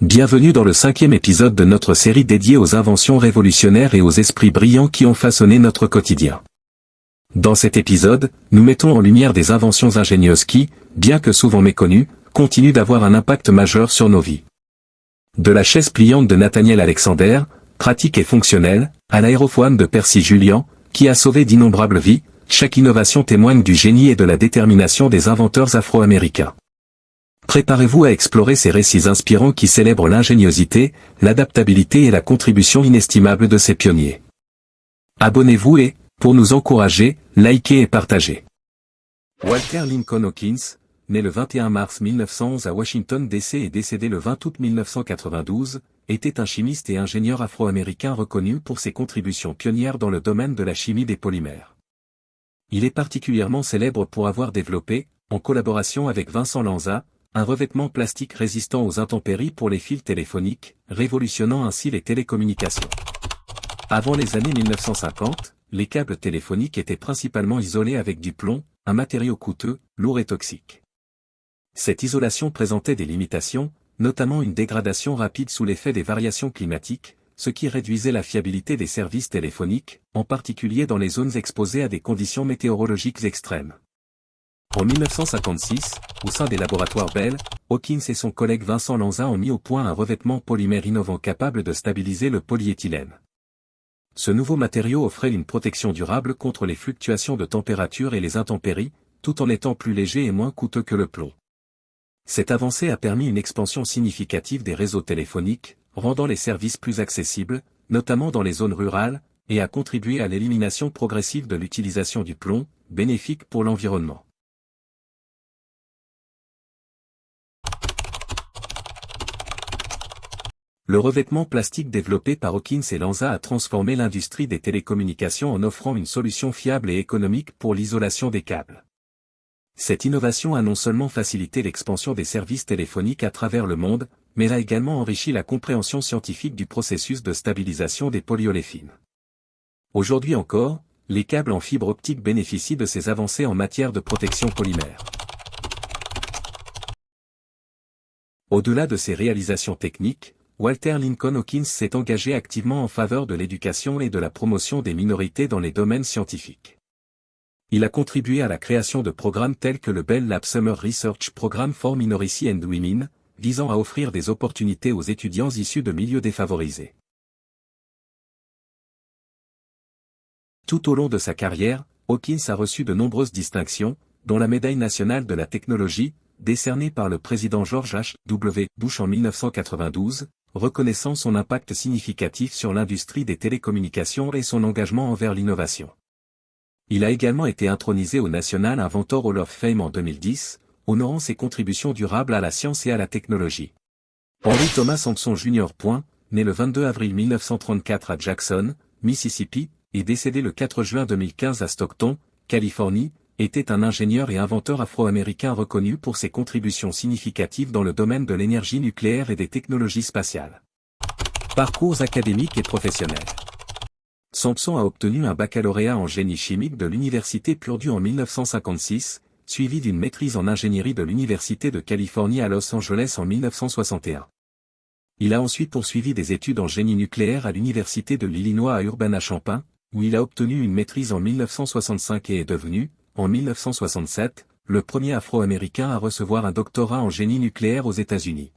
Bienvenue dans le 5e épisode de notre série dédiée aux inventions révolutionnaires et aux esprits brillants qui ont façonné notre quotidien. Dans cet épisode, nous mettons en lumière des inventions ingénieuses qui, bien que souvent méconnues, continuent d'avoir un impact majeur sur nos vies. De la chaise pliante de Nathaniel Alexander, pratique et fonctionnelle, à l'aérofoam de Percy Julian, qui a sauvé d'innombrables vies, chaque innovation témoigne du génie et de la détermination des inventeurs afro-américains. Préparez-vous à explorer ces récits inspirants qui célèbrent l'ingéniosité, l'adaptabilité et la contribution inestimable de ces pionniers. Abonnez-vous et, pour nous encourager, likez et partagez. Walter Lincoln Hawkins, né le 21 mars 1911 à Washington DC et décédé le 20 août 1992, était un chimiste et ingénieur afro-américain reconnu pour ses contributions pionnières dans le domaine de la chimie des polymères. Il est particulièrement célèbre pour avoir développé, en collaboration avec Vincent Lanza, un revêtement plastique résistant aux intempéries pour les fils téléphoniques, révolutionnant ainsi les télécommunications. Avant les années 1950, les câbles téléphoniques étaient principalement isolés avec du plomb, un matériau coûteux, lourd et toxique. Cette isolation présentait des limitations, notamment une dégradation rapide sous l'effet des variations climatiques, ce qui réduisait la fiabilité des services téléphoniques, en particulier dans les zones exposées à des conditions météorologiques extrêmes. En 1956, au sein des laboratoires Bell, Hawkins et son collègue Vincent Lanza ont mis au point un revêtement polymère innovant capable de stabiliser le polyéthylène. Ce nouveau matériau offrait une protection durable contre les fluctuations de température et les intempéries, tout en étant plus léger et moins coûteux que le plomb. Cette avancée a permis une expansion significative des réseaux téléphoniques, rendant les services plus accessibles, notamment dans les zones rurales, et a contribué à l'élimination progressive de l'utilisation du plomb, bénéfique pour l'environnement. Le revêtement plastique développé par Hawkins et Lanza a transformé l'industrie des télécommunications en offrant une solution fiable et économique pour l'isolation des câbles. Cette innovation a non seulement facilité l'expansion des services téléphoniques à travers le monde, mais a également enrichi la compréhension scientifique du processus de stabilisation des polyoléfines. Aujourd'hui encore, les câbles en fibre optique bénéficient de ces avancées en matière de protection polymère. Au-delà de ces réalisations techniques, Walter Lincoln Hawkins s'est engagé activement en faveur de l'éducation et de la promotion des minorités dans les domaines scientifiques. Il a contribué à la création de programmes tels que le Bell Lab Summer Research Program for Minority and Women, visant à offrir des opportunités aux étudiants issus de milieux défavorisés. Tout au long de sa carrière, Hawkins a reçu de nombreuses distinctions, dont la médaille nationale de la technologie, décernée par le président George H.W. Bush en 1992, reconnaissant son impact significatif sur l'industrie des télécommunications et son engagement envers l'innovation. Il a également été intronisé au National Inventor Hall of Fame en 2010, honorant ses contributions durables à la science et à la technologie. Henry Thomas Sampson Jr. Né le 22 avril 1934 à Jackson, Mississippi, et décédé le 4 juin 2015 à Stockton, Californie, était un ingénieur et inventeur afro-américain reconnu pour ses contributions significatives dans le domaine de l'énergie nucléaire et des technologies spatiales. Parcours académique et professionnel. Sampson a obtenu un baccalauréat en génie chimique de l'Université Purdue en 1956, suivi d'une maîtrise en ingénierie de l'Université de Californie à Los Angeles en 1961. Il a ensuite poursuivi des études en génie nucléaire à l'Université de l'Illinois à Urbana-Champaign, où il a obtenu une maîtrise en 1965 et est devenu, en 1967, le premier Afro-Américain à recevoir un doctorat en génie nucléaire aux États-Unis.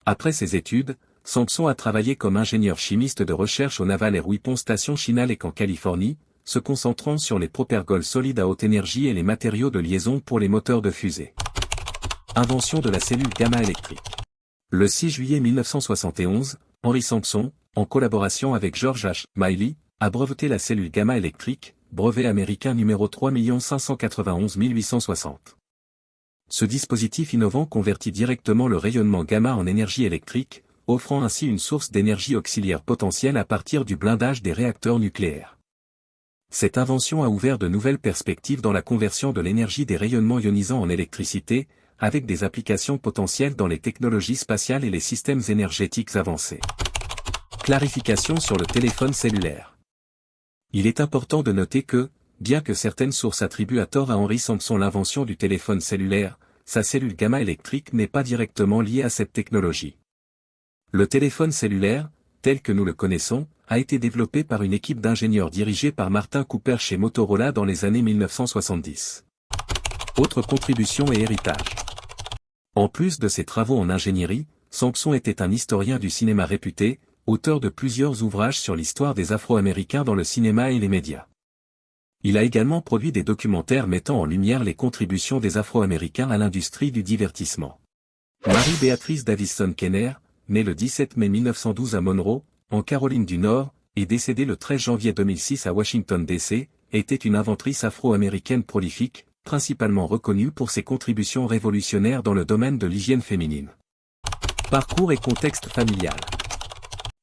Après ses études, Sampson a travaillé comme ingénieur chimiste de recherche au Naval Air Weapons Station Chinalec en Californie, se concentrant sur les propergols solides à haute énergie et les matériaux de liaison pour les moteurs de fusée. Invention de la cellule gamma électrique. Le 6 juillet 1971, Henry Sampson, en collaboration avec George H. Miley, a breveté la cellule gamma électrique, brevet américain numéro 3 591 860. Ce dispositif innovant convertit directement le rayonnement gamma en énergie électrique, offrant ainsi une source d'énergie auxiliaire potentielle à partir du blindage des réacteurs nucléaires. Cette invention a ouvert de nouvelles perspectives dans la conversion de l'énergie des rayonnements ionisants en électricité, avec des applications potentielles dans les technologies spatiales et les systèmes énergétiques avancés. Clarification sur le téléphone cellulaire. Il est important de noter que, bien que certaines sources attribuent à tort à Henry Sampson l'invention du téléphone cellulaire, sa cellule gamma électrique n'est pas directement liée à cette technologie. Le téléphone cellulaire, tel que nous le connaissons, a été développé par une équipe d'ingénieurs dirigée par Martin Cooper chez Motorola dans les années 1970. Autre contribution et héritage. En plus de ses travaux en ingénierie, Samson était un historien du cinéma réputé, auteur de plusieurs ouvrages sur l'histoire des Afro-Américains dans le cinéma et les médias. Il a également produit des documentaires mettant en lumière les contributions des Afro-Américains à l'industrie du divertissement. Marie-Béatrice Davison Kenner, née le 17 mai 1912 à Monroe, en Caroline du Nord, et décédée le 13 janvier 2006 à Washington D.C., était une inventrice afro-américaine prolifique, principalement reconnue pour ses contributions révolutionnaires dans le domaine de l'hygiène féminine. Parcours et contexte familial.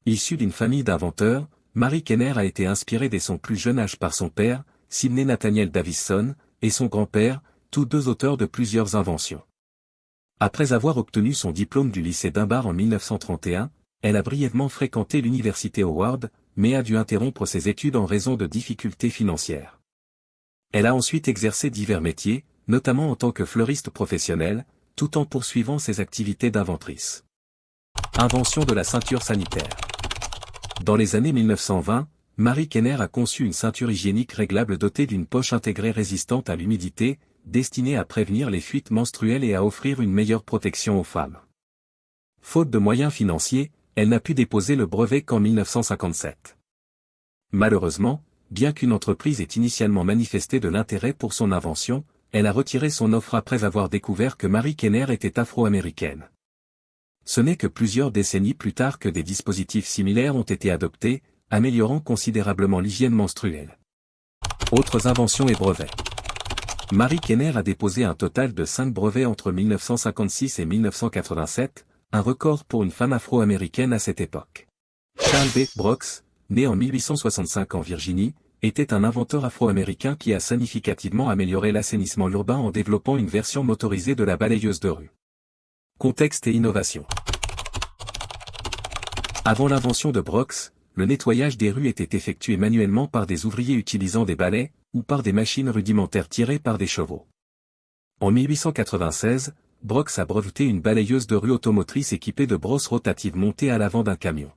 Issue d'une famille d'inventeurs, Marie Kenner a été inspirée dès son plus jeune âge par son père, Sidney Nathaniel Davison, et son grand-père, tous deux auteurs de plusieurs inventions. Après avoir obtenu son diplôme du lycée Dunbar en 1931, elle a brièvement fréquenté l'université Howard, mais a dû interrompre ses études en raison de difficultés financières. Elle a ensuite exercé divers métiers, notamment en tant que fleuriste professionnelle, tout en poursuivant ses activités d'inventrice. Invention de la ceinture sanitaire. Dans les années 1920, Marie Kenner a conçu une ceinture hygiénique réglable dotée d'une poche intégrée résistante à l'humidité, destinée à prévenir les fuites menstruelles et à offrir une meilleure protection aux femmes. Faute de moyens financiers, elle n'a pu déposer le brevet qu'en 1957. Malheureusement, bien qu'une entreprise ait initialement manifesté de l'intérêt pour son invention, elle a retiré son offre après avoir découvert que Marie Kenner était afro-américaine. Ce n'est que plusieurs décennies plus tard que des dispositifs similaires ont été adoptés, améliorant considérablement l'hygiène menstruelle. Autres inventions et brevets. Marie Kenner a déposé un total de 5 brevets entre 1956 et 1987, un record pour une femme afro-américaine à cette époque. Charles B. Brooks, né en 1865 en Virginie, était un inventeur afro-américain qui a significativement amélioré l'assainissement urbain en développant une version motorisée de la balayeuse de rue. Contexte et innovation. Avant l'invention de Brooks, le nettoyage des rues était effectué manuellement par des ouvriers utilisant des balais, ou par des machines rudimentaires tirées par des chevaux. En 1896, Brooks a breveté une balayeuse de rue automotrice équipée de brosses rotatives montées à l'avant d'un camion.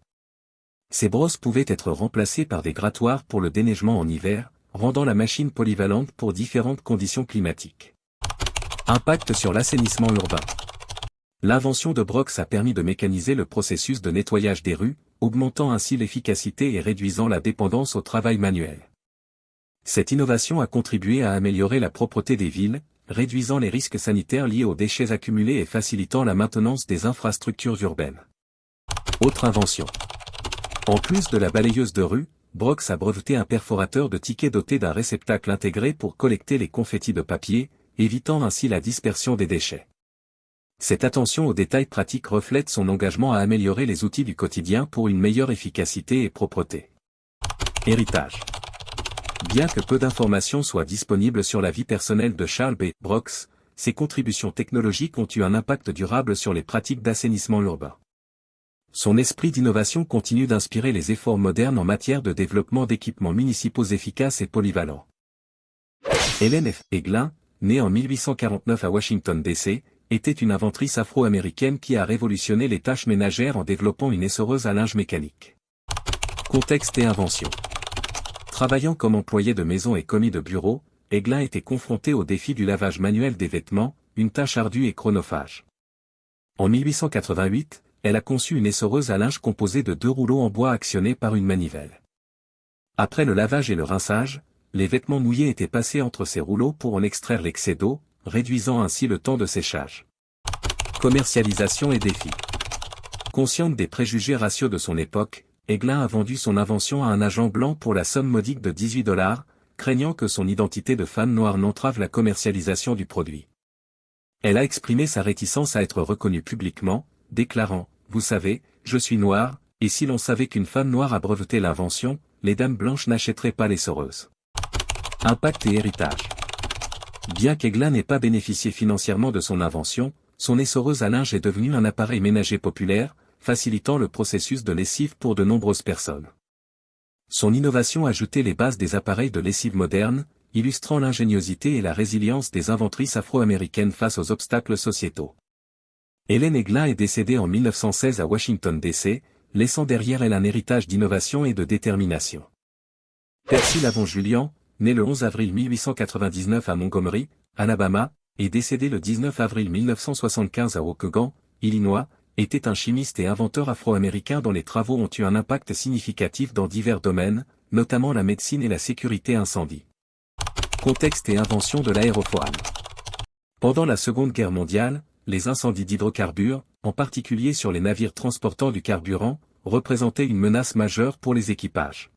Ces brosses pouvaient être remplacées par des grattoirs pour le déneigement en hiver, rendant la machine polyvalente pour différentes conditions climatiques. Impact sur l'assainissement urbain. L'invention de Brooks a permis de mécaniser le processus de nettoyage des rues, augmentant ainsi l'efficacité et réduisant la dépendance au travail manuel. Cette innovation a contribué à améliorer la propreté des villes, réduisant les risques sanitaires liés aux déchets accumulés et facilitant la maintenance des infrastructures urbaines. Autre invention. En plus de la balayeuse de rue, Brooks a breveté un perforateur de tickets doté d'un réceptacle intégré pour collecter les confettis de papier, évitant ainsi la dispersion des déchets. Cette attention aux détails pratiques reflète son engagement à améliorer les outils du quotidien pour une meilleure efficacité et propreté. Héritage. Bien que peu d'informations soient disponibles sur la vie personnelle de Charles B. Brooks, ses contributions technologiques ont eu un impact durable sur les pratiques d'assainissement urbain. Son esprit d'innovation continue d'inspirer les efforts modernes en matière de développement d'équipements municipaux efficaces et polyvalents. Helen F. Eglin, née en 1849 à Washington D.C., était une inventrice afro-américaine qui a révolutionné les tâches ménagères en développant une essoreuse à linge mécanique. Contexte et invention. Travaillant comme employée de maison et commis de bureau, Eglin était confrontée au défi du lavage manuel des vêtements, une tâche ardue et chronophage. En 1888, elle a conçu une essoreuse à linge composée de 2 rouleaux en bois actionnés par une manivelle. Après le lavage et le rinçage, les vêtements mouillés étaient passés entre ces rouleaux pour en extraire l'excès d'eau, réduisant ainsi le temps de séchage. Commercialisation et défis. Consciente des préjugés raciaux de son époque, Eglin a vendu son invention à un agent blanc pour la somme modique de $18, craignant que son identité de femme noire n'entrave la commercialisation du produit. Elle a exprimé sa réticence à être reconnue publiquement, déclarant « Vous savez, je suis noire, et si l'on savait qu'une femme noire a breveté l'invention, les dames blanches n'achèteraient pas l'essoreuse. » Impact et héritage. Bien qu'Eglin n'ait pas bénéficié financièrement de son invention, son essoreuse à linge est devenue un appareil ménager populaire, facilitant le processus de lessive pour de nombreuses personnes. Son innovation a jeté les bases des appareils de lessive modernes, illustrant l'ingéniosité et la résilience des inventrices afro-américaines face aux obstacles sociétaux. Hélène Aiglin est décédée en 1916 à Washington DC, laissant derrière elle un héritage d'innovation et de détermination. Percy Lavon-Julian, né le 11 avril 1899 à Montgomery, Alabama, et décédé le 19 avril 1975 à Waukegan, Illinois, était un chimiste et inventeur afro-américain dont les travaux ont eu un impact significatif dans divers domaines, notamment la médecine et la sécurité incendie. Contexte et invention de l'aérofoam. Pendant la Seconde Guerre mondiale, les incendies d'hydrocarbures, en particulier sur les navires transportant du carburant, représentaient une menace majeure pour les équipages.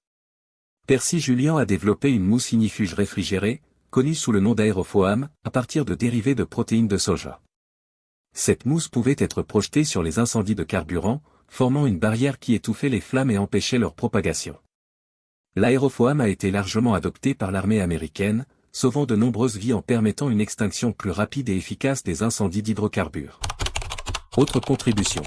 Percy Julian a développé une mousse ignifuge réfrigérée, connue sous le nom d'aérofoam, à partir de dérivés de protéines de soja. Cette mousse pouvait être projetée sur les incendies de carburant, formant une barrière qui étouffait les flammes et empêchait leur propagation. L'aérofoam a été largement adopté par l'armée américaine, sauvant de nombreuses vies en permettant une extinction plus rapide et efficace des incendies d'hydrocarbures. Autre contribution.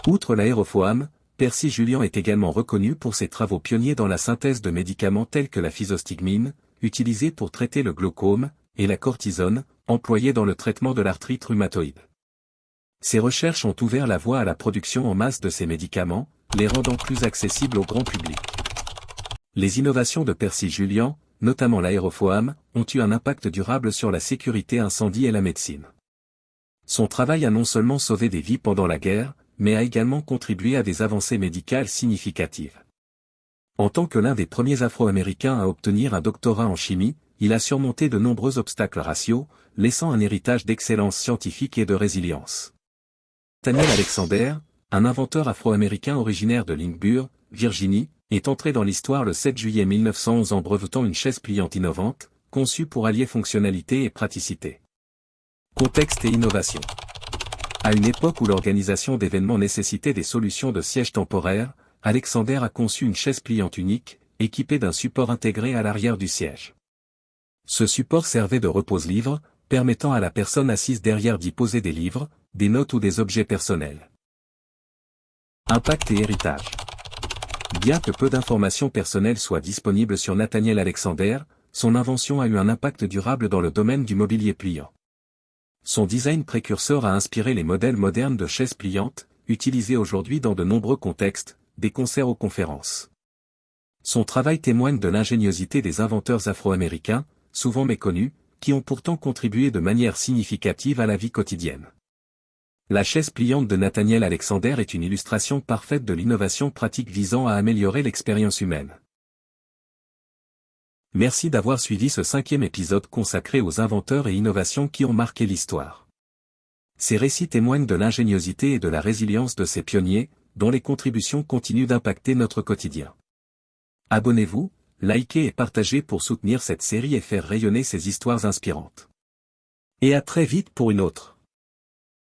Outre l'aérofoam, Percy Julian est également reconnu pour ses travaux pionniers dans la synthèse de médicaments tels que la physostigmine, utilisée pour traiter le glaucome, et la cortisone, employée dans le traitement de l'arthrite rhumatoïde. Ces recherches ont ouvert la voie à la production en masse de ces médicaments, les rendant plus accessibles au grand public. Les innovations de Percy Julian, notamment l'aérofoam, ont eu un impact durable sur la sécurité incendie et la médecine. Son travail a non seulement sauvé des vies pendant la guerre, mais a également contribué à des avancées médicales significatives. En tant que l'un des premiers Afro-Américains à obtenir un doctorat en chimie, il a surmonté de nombreux obstacles raciaux, laissant un héritage d'excellence scientifique et de résilience. Nathaniel Alexander, un inventeur afro-américain originaire de Lynchburg, Virginie, est entré dans l'histoire le 7 juillet 1911 en brevetant une chaise pliante innovante, conçue pour allier fonctionnalité et praticité. Contexte et innovation. À une époque où l'organisation d'événements nécessitait des solutions de siège temporaire, Alexander a conçu une chaise pliante unique, équipée d'un support intégré à l'arrière du siège. Ce support servait de repose-livre, permettant à la personne assise derrière d'y poser des livres, des notes ou des objets personnels. Impact et héritage. Bien que peu d'informations personnelles soient disponibles sur Nathaniel Alexander, son invention a eu un impact durable dans le domaine du mobilier pliant. Son design précurseur a inspiré les modèles modernes de chaises pliantes, utilisés aujourd'hui dans de nombreux contextes, des concerts aux conférences. Son travail témoigne de l'ingéniosité des inventeurs afro-américains, souvent méconnus, qui ont pourtant contribué de manière significative à la vie quotidienne. La chaise pliante de Nathaniel Alexander est une illustration parfaite de l'innovation pratique visant à améliorer l'expérience humaine. Merci d'avoir suivi ce 5e épisode consacré aux inventeurs et innovations qui ont marqué l'histoire. Ces récits témoignent de l'ingéniosité et de la résilience de ces pionniers, dont les contributions continuent d'impacter notre quotidien. Abonnez-vous, likez et partagez pour soutenir cette série et faire rayonner ces histoires inspirantes. Et à très vite pour une autre.